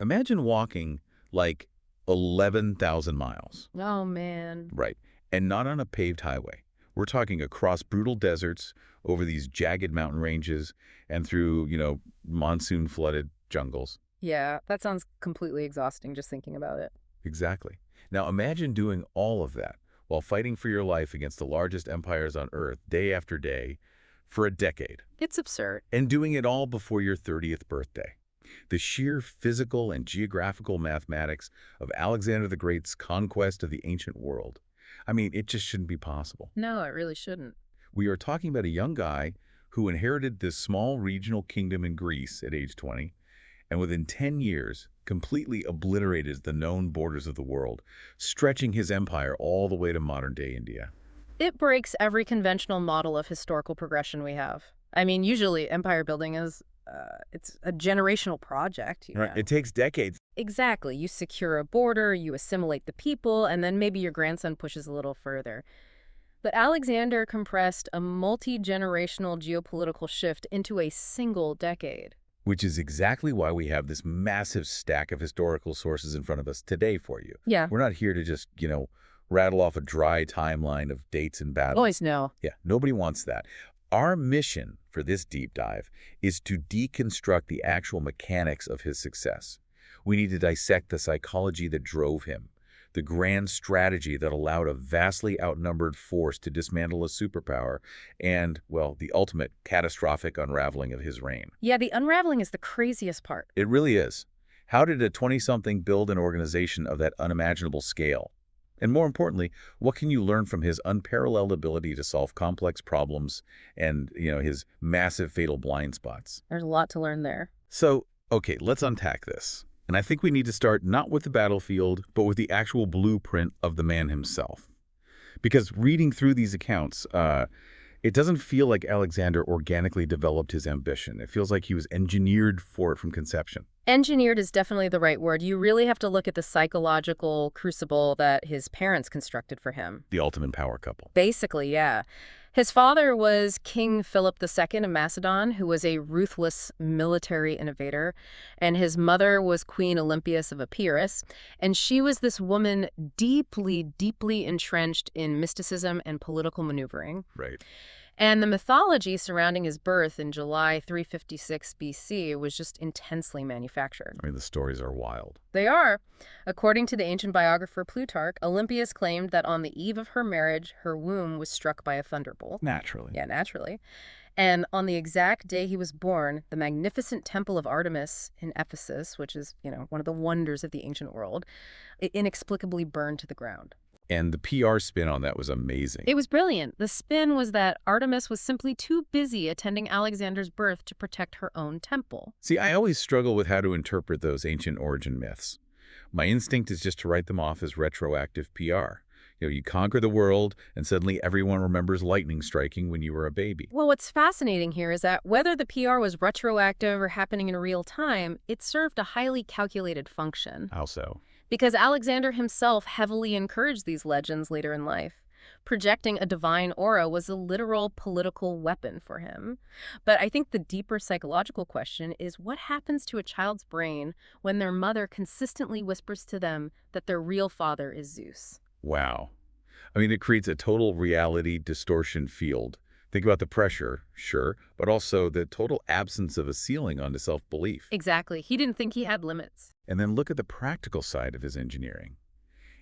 Imagine walking like 11,000 miles. Oh, man. Right. And not on a paved highway. We're talking across brutal deserts, over these jagged mountain ranges, and through, monsoon-flooded jungles. Yeah, that sounds completely exhausting just thinking about it. Exactly. Now imagine doing all of that while fighting for your life against the largest empires on Earth day after day for a decade. It's absurd. And doing it all before your 30th birthday. The sheer physical and geographical mathematics of Alexander the Great's conquest of the ancient world. I mean, it just shouldn't be possible. No, it really shouldn't. We are talking about a young guy who inherited this small regional kingdom in Greece at age 20, and within 10 years completely obliterated the known borders of the world, stretching his empire all the way to modern-day India. It breaks every conventional model of historical progression we have. I mean, usually empire building is, it's a generational project. Right. It takes decades. Exactly. You secure a border, you assimilate the people, and then maybe your grandson pushes a little further. But Alexander compressed a multi-generational geopolitical shift into a single decade. Which is exactly why we have this massive stack of historical sources in front of us today for you. Yeah. We're not here to just, rattle off a dry timeline of dates and battles. Always no. Yeah, nobody wants that. Our mission for this deep dive is to deconstruct the actual mechanics of his success. We need to dissect the psychology that drove him, the grand strategy that allowed a vastly outnumbered force to dismantle a superpower, and, well, the ultimate catastrophic unraveling of his reign. Yeah, the unraveling is the craziest part. It really is. How did a 20-something build an organization of that unimaginable scale? And more importantly, what can you learn from his unparalleled ability to solve complex problems and, his massive fatal blind spots? There's a lot to learn there. So, okay, let's unpack this. And I think we need to start not with the battlefield, but with the actual blueprint of the man himself. Because reading through these accounts, it doesn't feel like Alexander organically developed his ambition. It feels like he was engineered for it from conception. Engineered is definitely the right word. You really have to look at the psychological crucible that his parents constructed for him. The ultimate power couple. Basically, yeah. His father was King Philip II of Macedon, who was a ruthless military innovator, and his mother was Queen Olympias of Epirus, and she was this woman deeply, deeply entrenched in mysticism and political maneuvering. Right. And the mythology surrounding his birth in July 356 BC was just intensely manufactured. I mean, the stories are wild. They are. According to the ancient biographer Plutarch, Olympias claimed that on the eve of her marriage, her womb was struck by a thunderbolt. Naturally. Yeah, naturally. And on the exact day he was born, the magnificent temple of Artemis in Ephesus, which is, one of the wonders of the ancient world, it inexplicably burned to the ground. And the PR spin on that was amazing. It was brilliant. The spin was that Artemis was simply too busy attending Alexander's birth to protect her own temple. See, I always struggle with how to interpret those ancient origin myths. My instinct is just to write them off as retroactive PR. You conquer the world, and suddenly everyone remembers lightning striking when you were a baby. Well, what's fascinating here is that whether the PR was retroactive or happening in real time, it served a highly calculated function. How so? Because Alexander himself heavily encouraged these legends later in life. Projecting a divine aura was a literal political weapon for him. But I think the deeper psychological question is what happens to a child's brain when their mother consistently whispers to them that their real father is Zeus? Wow. I mean, it creates a total reality distortion field. Think about the pressure, sure, but also the total absence of a ceiling onto self-belief. Exactly. He didn't think he had limits. And then look at the practical side of his engineering.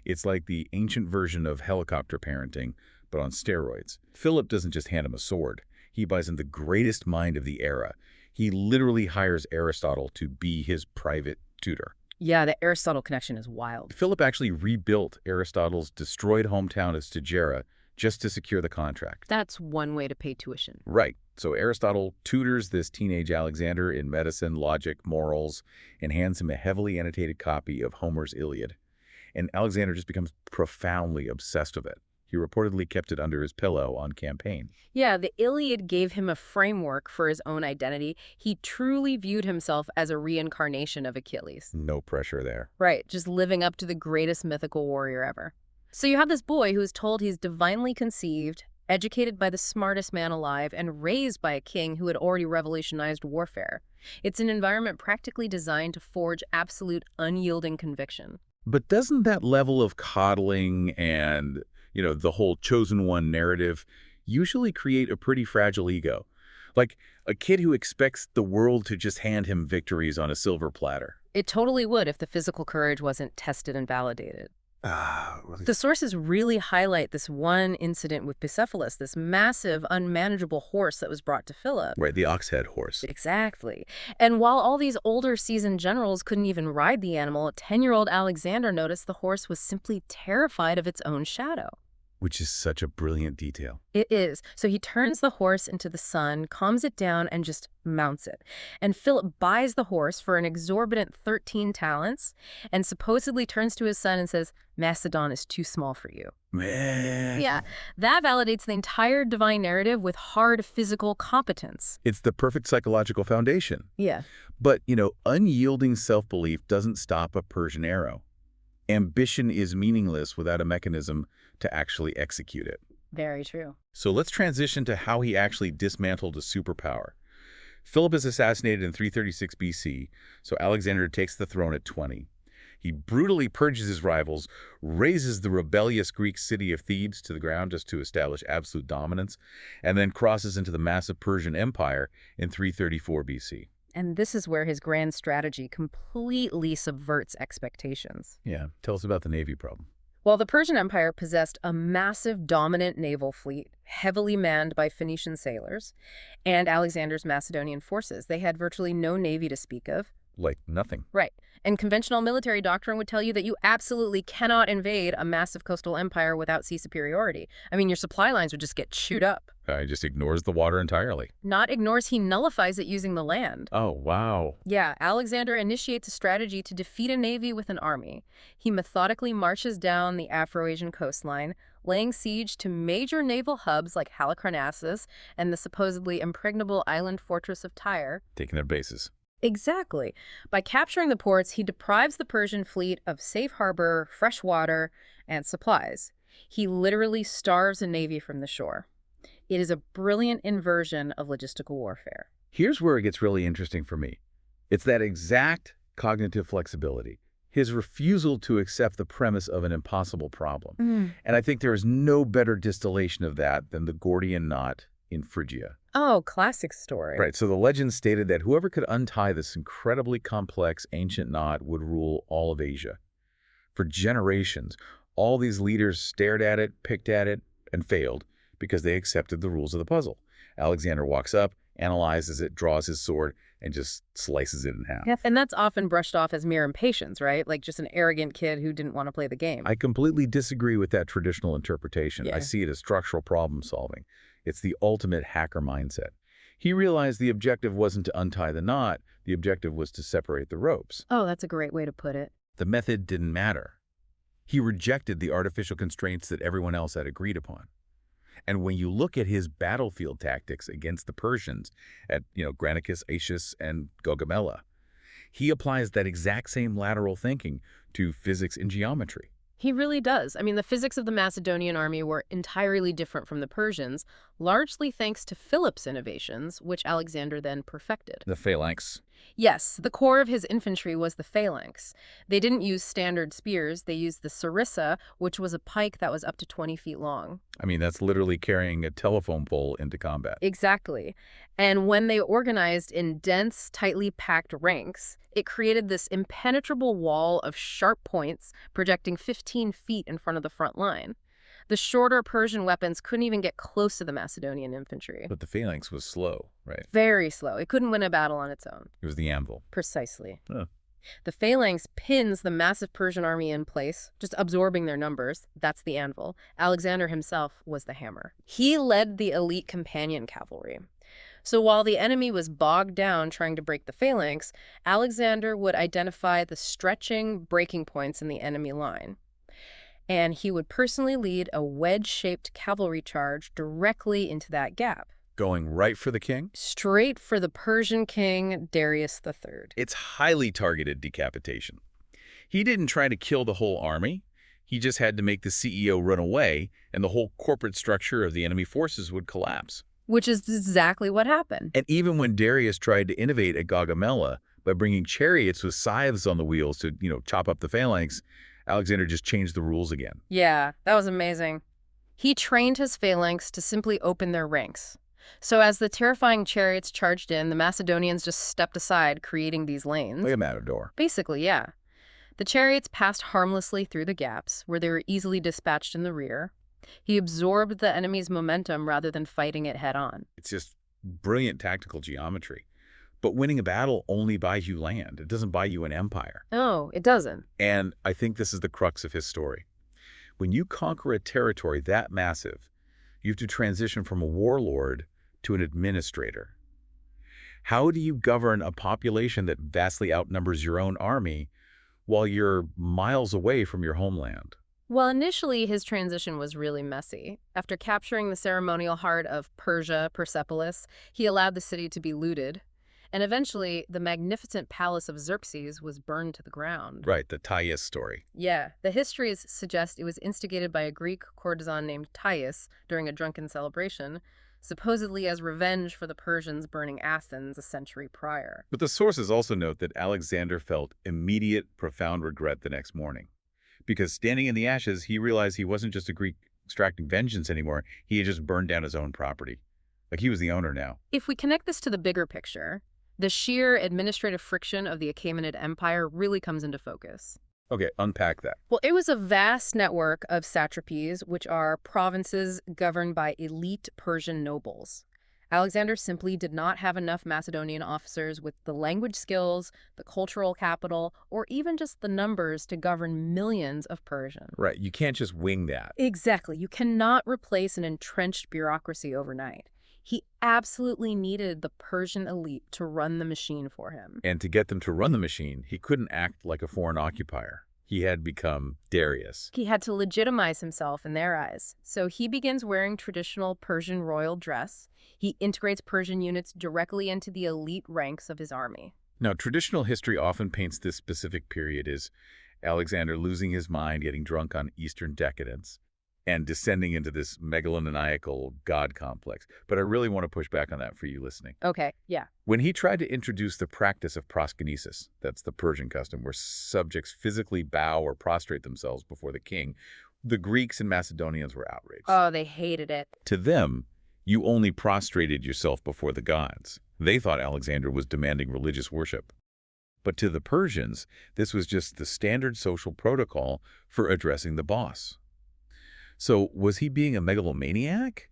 It's like the ancient version of helicopter parenting, but on steroids. Philip doesn't just hand him a sword. He buys in the greatest mind of the era. He literally hires Aristotle to be his private tutor. Yeah, the Aristotle connection is wild. Philip actually rebuilt Aristotle's destroyed hometown of Stagira just to secure the contract. That's one way to pay tuition. Right. So Aristotle tutors this teenage Alexander in medicine, logic, morals, and hands him a heavily annotated copy of Homer's Iliad. And Alexander just becomes profoundly obsessed with it. He reportedly kept it under his pillow on campaign. Yeah, the Iliad gave him a framework for his own identity. He truly viewed himself as a reincarnation of Achilles. No pressure there. Right, just living up to the greatest mythical warrior ever. So you have this boy who is told he's divinely conceived, educated by the smartest man alive, and raised by a king who had already revolutionized warfare. It's an environment practically designed to forge absolute unyielding conviction. But doesn't that level of coddling and, the whole chosen one narrative usually create a pretty fragile ego? Like a kid who expects the world to just hand him victories on a silver platter. It totally would if the physical courage wasn't tested and validated. The sources really highlight this one incident with Bucephalus, this massive, unmanageable horse that was brought to Philip. Right, the ox-head horse. Exactly. And while all these older seasoned generals couldn't even ride the animal, 10-year-old Alexander noticed the horse was simply terrified of its own shadow. Which is such a brilliant detail. It is. So he turns the horse into the sun, calms it down, and just mounts it. And Philip buys the horse for an exorbitant 13 talents and supposedly turns to his son and says, Macedon is too small for you. Man. Yeah, that validates the entire divine narrative with hard physical competence. It's the perfect psychological foundation. Yeah. But, unyielding self-belief doesn't stop a Persian arrow. Ambition is meaningless without a mechanism to actually execute it. Very true. So let's transition to how he actually dismantled a superpower. Philip is assassinated in 336 BC, so Alexander takes the throne at 20. He brutally purges his rivals, razes the rebellious Greek city of Thebes to the ground just to establish absolute dominance, and then crosses into the massive Persian Empire in 334 BC. And this is where his grand strategy completely subverts expectations. Yeah, tell us about the Navy problem. While the Persian Empire possessed a massive, dominant naval fleet, heavily manned by Phoenician sailors, and Alexander's Macedonian forces, they had virtually no navy to speak of. Like nothing. Right. And conventional military doctrine would tell you that you absolutely cannot invade a massive coastal empire without sea superiority. I mean, your supply lines would just get chewed up. He just ignores the water entirely. Not ignores, he nullifies it using the land. Oh, wow. Yeah, Alexander initiates a strategy to defeat a navy with an army. He methodically marches down the Afro-Asian coastline, laying siege to major naval hubs like Halicarnassus and the supposedly impregnable island fortress of Tyre. Taking their bases. Exactly. By capturing the ports, he deprives the Persian fleet of safe harbor, fresh water, and supplies. He literally starves a navy from the shore. It is a brilliant inversion of logistical warfare. Here's where it gets really interesting for me. It's that exact cognitive flexibility, his refusal to accept the premise of an impossible problem. And I think there is no better distillation of that than the Gordian knot in Phrygia. Oh, classic story. Right, so the legend stated that whoever could untie this incredibly complex ancient knot would rule all of Asia. For generations, all these leaders stared at it, picked at it, and failed because they accepted the rules of the puzzle. Alexander walks up, analyzes it, draws his sword, and just slices it in half. Yeah, and that's often brushed off as mere impatience, right? Like just an arrogant kid who didn't want to play the game. I completely disagree with that traditional interpretation. Yeah. I see it as structural problem solving. It's the ultimate hacker mindset. He realized the objective wasn't to untie the knot, the objective was to separate the ropes. Oh, that's a great way to put it. The method didn't matter. He rejected the artificial constraints that everyone else had agreed upon. And when you look at his battlefield tactics against the Persians at, Granicus, Aetius, and Gaugamela, he applies that exact same lateral thinking to physics and geometry. He really does. I mean, the physics of the Macedonian army were entirely different from the Persians, largely thanks to Philip's innovations, which Alexander then perfected. The phalanx. Yes, the core of his infantry was the phalanx. They didn't use standard spears. They used the sarissa, which was a pike that was up to 20 feet long. I mean, that's literally carrying a telephone pole into combat. Exactly. And when they organized in dense, tightly packed ranks, it created this impenetrable wall of sharp points projecting 15 feet in front of the front line. The shorter Persian weapons couldn't even get close to the Macedonian infantry. But the phalanx was slow, right? Very slow. It couldn't win a battle on its own. It was the anvil. Precisely. Huh. The phalanx pins the massive Persian army in place, just absorbing their numbers. That's the anvil. Alexander himself was the hammer. He led the elite companion cavalry. So while the enemy was bogged down trying to break the phalanx, Alexander would identify the stretching breaking points in the enemy line. And he would personally lead a wedge-shaped cavalry charge directly into that gap. Going right for the king? Straight for the Persian king, Darius III. It's highly targeted decapitation. He didn't try to kill the whole army. He just had to make the CEO run away, and the whole corporate structure of the enemy forces would collapse. Which is exactly what happened. And even when Darius tried to innovate at Gaugamela by bringing chariots with scythes on the wheels to, chop up the phalanx, Alexander just changed the rules again. Yeah, that was amazing. He trained his phalanx to simply open their ranks. So as the terrifying chariots charged in, the Macedonians just stepped aside, creating these lanes. Like a matador. Basically, yeah. The chariots passed harmlessly through the gaps, where they were easily dispatched in the rear. He absorbed the enemy's momentum rather than fighting it head-on. It's just brilliant tactical geometry. But winning a battle only buys you land. It doesn't buy you an empire. Oh, it doesn't. And I think this is the crux of his story. When you conquer a territory that massive, you have to transition from a warlord to an administrator. How do you govern a population that vastly outnumbers your own army while you're miles away from your homeland? Well, initially, his transition was really messy. After capturing the ceremonial heart of Persia, Persepolis, he allowed the city to be looted. And eventually, the magnificent palace of Xerxes was burned to the ground. Right, the Thais story. Yeah, the histories suggest it was instigated by a Greek courtesan named Thais during a drunken celebration, supposedly as revenge for the Persians burning Athens a century prior. But the sources also note that Alexander felt immediate, profound regret the next morning. Because standing in the ashes, he realized he wasn't just a Greek extracting vengeance anymore. He had just burned down his own property. Like he was the owner now. If we connect this to the bigger picture, the sheer administrative friction of the Achaemenid Empire really comes into focus. Okay, unpack that. Well, it was a vast network of satrapies, which are provinces governed by elite Persian nobles. Alexander simply did not have enough Macedonian officers with the language skills, the cultural capital, or even just the numbers to govern millions of Persians. Right, you can't just wing that. Exactly. You cannot replace an entrenched bureaucracy overnight. He absolutely needed the Persian elite to run the machine for him. And to get them to run the machine, he couldn't act like a foreign occupier. He had become Darius. He had to legitimize himself in their eyes. So he begins wearing traditional Persian royal dress. He integrates Persian units directly into the elite ranks of his army. Now, traditional history often paints this specific period as Alexander losing his mind, getting drunk on Eastern decadence, and descending into this megalomaniacal god complex. But I really want to push back on that for you listening. Okay, yeah. When he tried to introduce the practice of proskynesis, that's the Persian custom where subjects physically bow or prostrate themselves before the king, the Greeks and Macedonians were outraged. Oh, they hated it. To them, you only prostrated yourself before the gods. They thought Alexander was demanding religious worship. But to the Persians, this was just the standard social protocol for addressing the boss. So was he being a megalomaniac?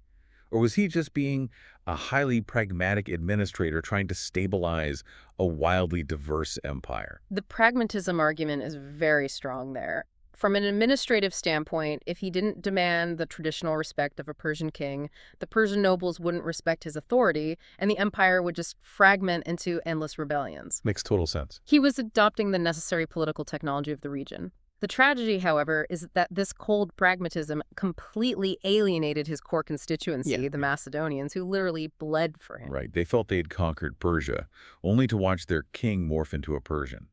Or was he just being a highly pragmatic administrator trying to stabilize a wildly diverse empire? The pragmatism argument is very strong there. From an administrative standpoint, if he didn't demand the traditional respect of a Persian king, the Persian nobles wouldn't respect his authority, and the empire would just fragment into endless rebellions. Makes total sense. He was adopting the necessary political technology of the region. The tragedy, however, is that this cold pragmatism completely alienated his core constituency, the Macedonians, who literally bled for him. Right. They felt they had conquered Persia, only to watch their king morph into a Persian.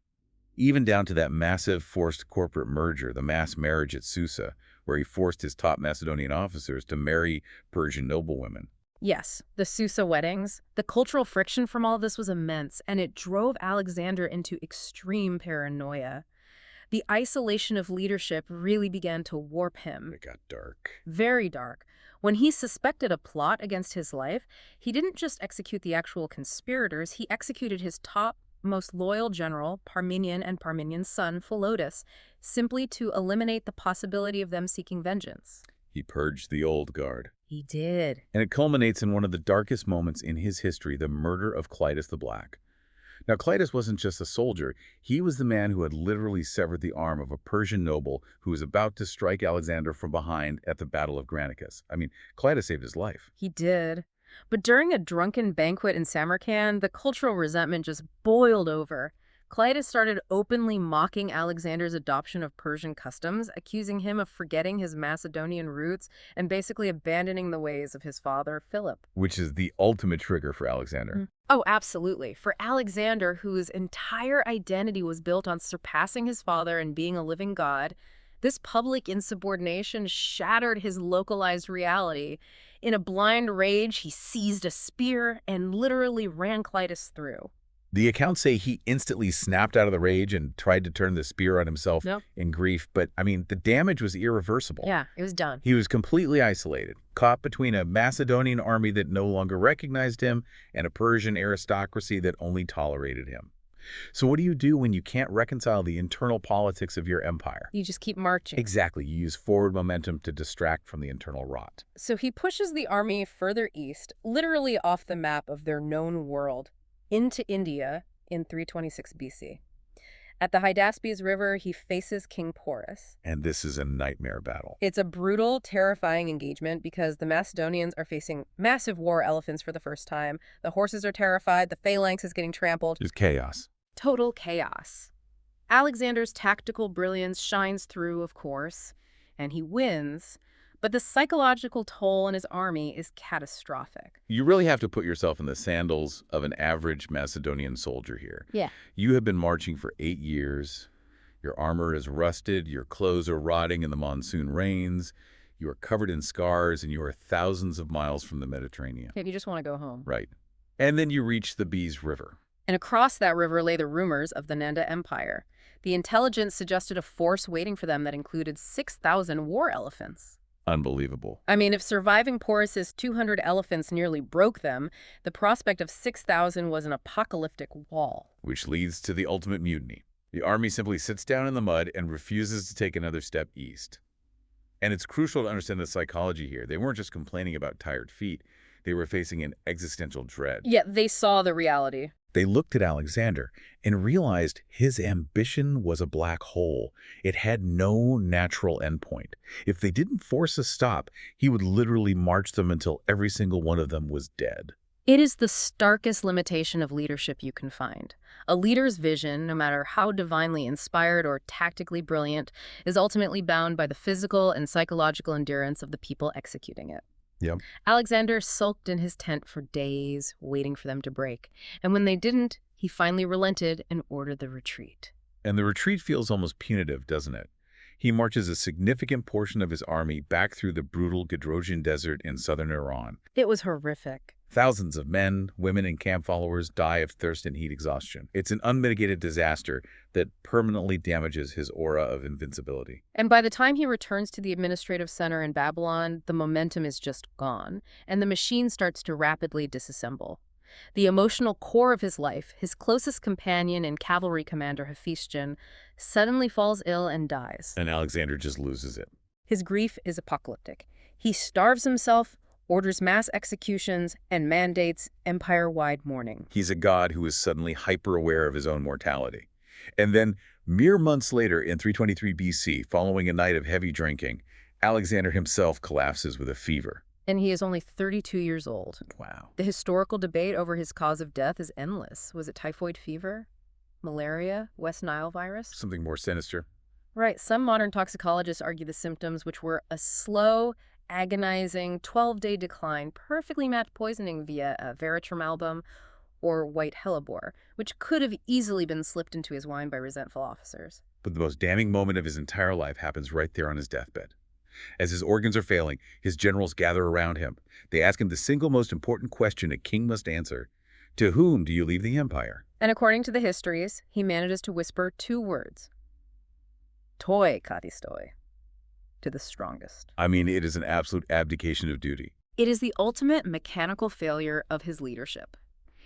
Even down to that massive forced corporate merger, the mass marriage at Susa, where he forced his top Macedonian officers to marry Persian noblewomen. Yes, the Susa weddings. The cultural friction from all this was immense, and it drove Alexander into extreme paranoia. The isolation of leadership really began to warp him. It got dark. Very dark. When he suspected a plot against his life, he didn't just execute the actual conspirators, he executed his top, most loyal general, Parmenion, and Parmenion's son, Philotas, simply to eliminate the possibility of them seeking vengeance. He purged the old guard. He did. And it culminates in one of the darkest moments in his history, the murder of Clitus the Black. Now, Clitus wasn't just a soldier. He was the man who had literally severed the arm of a Persian noble who was about to strike Alexander from behind at the Battle of Granicus. I mean, Clitus saved his life. He did. But during a drunken banquet in Samarkand, the cultural resentment just boiled over. Clitus started openly mocking Alexander's adoption of Persian customs, accusing him of forgetting his Macedonian roots and basically abandoning the ways of his father, Philip. Which is the ultimate trigger for Alexander. Oh, absolutely. For Alexander, whose entire identity was built on surpassing his father and being a living god, This public insubordination shattered his localized reality. In a blind rage, he seized a spear and literally ran Clytus through. The accounts say he instantly snapped out of the rage and tried to turn the spear on himself in grief, but, the damage was irreversible. Yeah, it was done. He was completely isolated, caught between a Macedonian army that no longer recognized him and a Persian aristocracy that only tolerated him. So what do you do when you can't reconcile the internal politics of your empire? You just keep marching. Exactly. You use forward momentum to distract from the internal rot. So he pushes the army further east, literally off the map of their known world, into India in 326 BC. At the Hydaspes River, he faces King Porus. And this is a nightmare battle. It's a brutal, terrifying engagement because the Macedonians are facing massive war elephants for the first time. The horses are terrified. The phalanx is getting trampled. Just chaos. Total chaos. Alexander's tactical brilliance shines through, of course, and he wins. But the psychological toll on his army is catastrophic. You really have to put yourself in the sandals of an average Macedonian soldier here. Yeah. You have been marching for 8 years. Your armor is rusted. Your clothes are rotting in the monsoon rains. You are covered in scars, and you are thousands of miles from the Mediterranean. Yeah, you just want to go home. Right. And then you reach the Bees River. And across that river lay the rumors of the Nanda Empire. The intelligence suggested a force waiting for them that included 6,000 war elephants. Unbelievable. If surviving Porus's 200 elephants nearly broke them, the prospect of 6,000 was an apocalyptic wall. Which leads to the ultimate mutiny. The army simply sits down in the mud and refuses to take another step east. And it's crucial to understand the psychology here. They weren't just complaining about tired feet. They were facing an existential dread. Yet they saw the reality. They looked at Alexander and realized his ambition was a black hole. It had no natural endpoint. If they didn't force a stop, he would literally march them until every single one of them was dead. It is the starkest limitation of leadership you can find. A leader's vision, no matter how divinely inspired or tactically brilliant, is ultimately bound by the physical and psychological endurance of the people executing it. Yep. Alexander sulked in his tent for days, waiting for them to break. And when they didn't, he finally relented and ordered the retreat. And the retreat feels almost punitive, doesn't it? He marches a significant portion of his army back through the brutal Gedrosian Desert in southern Iran. It was horrific. Thousands of men, women, and camp followers die of thirst and heat exhaustion. It's an unmitigated disaster that permanently damages his aura of invincibility. And by the time he returns to the administrative center in Babylon, the momentum is just gone, and the machine starts to rapidly disassemble. The emotional core of his life, his closest companion and cavalry commander Hephaestion, suddenly falls ill and dies. And Alexander just loses it. His grief is apocalyptic. He starves himself, orders mass executions, and mandates empire-wide mourning. He's a god who is suddenly hyper-aware of his own mortality. And then, mere months later, in 323 BC, following a night of heavy drinking, Alexander himself collapses with a fever. And he is only 32 years old. Wow. The historical debate over his cause of death is endless. Was it typhoid fever? Malaria? West Nile virus? Something more sinister. Right. Some modern toxicologists argue the symptoms, which were a slow, agonizing 12-day decline, perfectly matched poisoning via veratrum or white hellebore, which could have easily been slipped into his wine by resentful officers. But the most damning moment of his entire life happens right there on his deathbed. As his organs are failing, his generals gather around him. They ask him the single most important question a king must answer. To whom do you leave the empire? And according to the histories, he manages to whisper 2 words. Toi katistoi. To the strongest. It is an absolute abdication of duty. It is the ultimate mechanical failure of his leadership.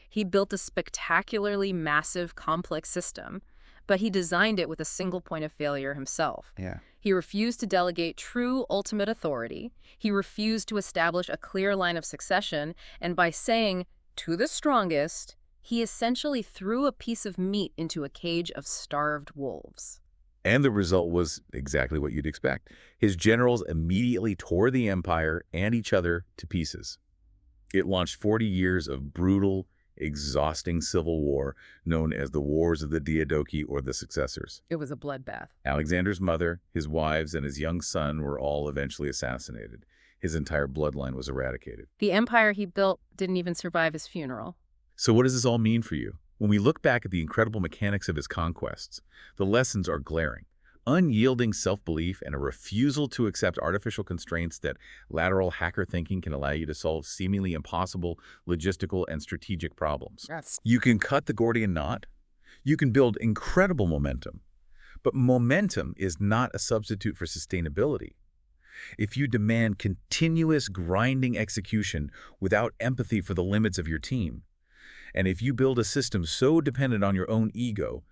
He built a spectacularly massive, complex system, but he designed it with a single point of failure himself. Yeah. He refused to delegate true ultimate authority. He refused to establish a clear line of succession, and by saying, to the strongest, he essentially threw a piece of meat into a cage of starved wolves. And the result was exactly what you'd expect. His generals immediately tore the empire and each other to pieces. It launched 40 years of brutal, exhausting civil war known as the Wars of the Diadochi, or the Successors. It was a bloodbath. Alexander's mother, his wives, and his young son were all eventually assassinated. His entire bloodline was eradicated. The empire he built didn't even survive his funeral. So what does this all mean for you? When we look back at the incredible mechanics of his conquests, the lessons are glaring. Unyielding self-belief and a refusal to accept artificial constraints that lateral hacker thinking can allow you to solve seemingly impossible logistical and strategic problems. Yes. You can cut the Gordian knot. You can build incredible momentum. But momentum is not a substitute for sustainability. If you demand continuous grinding execution without empathy for the limits of your team, and if you build a system so dependent on your own ego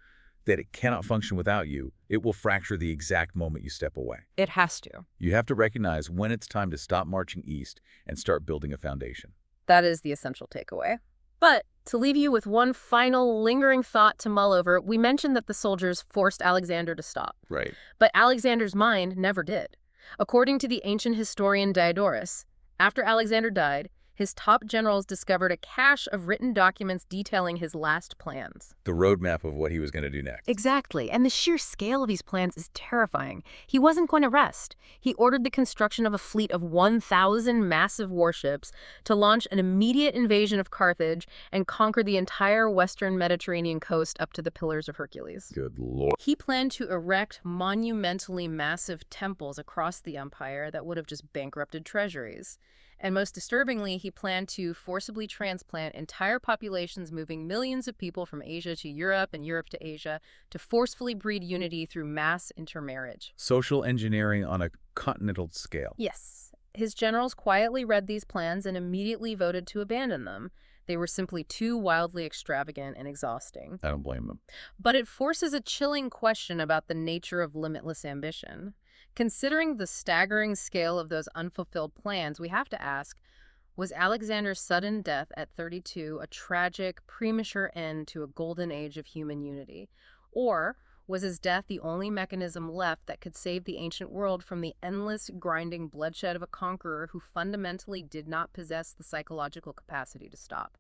that it cannot function without you, it will fracture the exact moment you step away. It has to. You have to recognize when it's time to stop marching east and start building a foundation. That is the essential takeaway. But to leave you with one final lingering thought to mull over, we mentioned that the soldiers forced Alexander to stop. Right. But Alexander's mind never did. According to the ancient historian Diodorus, after Alexander died, his top generals discovered a cache of written documents detailing his last plans. The roadmap of what he was going to do next. Exactly, and the sheer scale of these plans is terrifying. He wasn't going to rest. He ordered the construction of a fleet of 1,000 massive warships to launch an immediate invasion of Carthage and conquer the entire western Mediterranean coast up to the Pillars of Hercules. Good Lord. He planned to erect monumentally massive temples across the empire that would have just bankrupted treasuries. And most disturbingly, he planned to forcibly transplant entire populations, moving millions of people from Asia to Europe and Europe to Asia, to forcefully breed unity through mass intermarriage. Social engineering on a continental scale. Yes. His generals quietly read these plans and immediately voted to abandon them. They were simply too wildly extravagant and exhausting. I don't blame them. But it forces a chilling question about the nature of limitless ambition. Considering the staggering scale of those unfulfilled plans, we have to ask, was Alexander's sudden death at 32 a tragic, premature end to a golden age of human unity? Or was his death the only mechanism left that could save the ancient world from the endless, grinding bloodshed of a conqueror who fundamentally did not possess the psychological capacity to stop?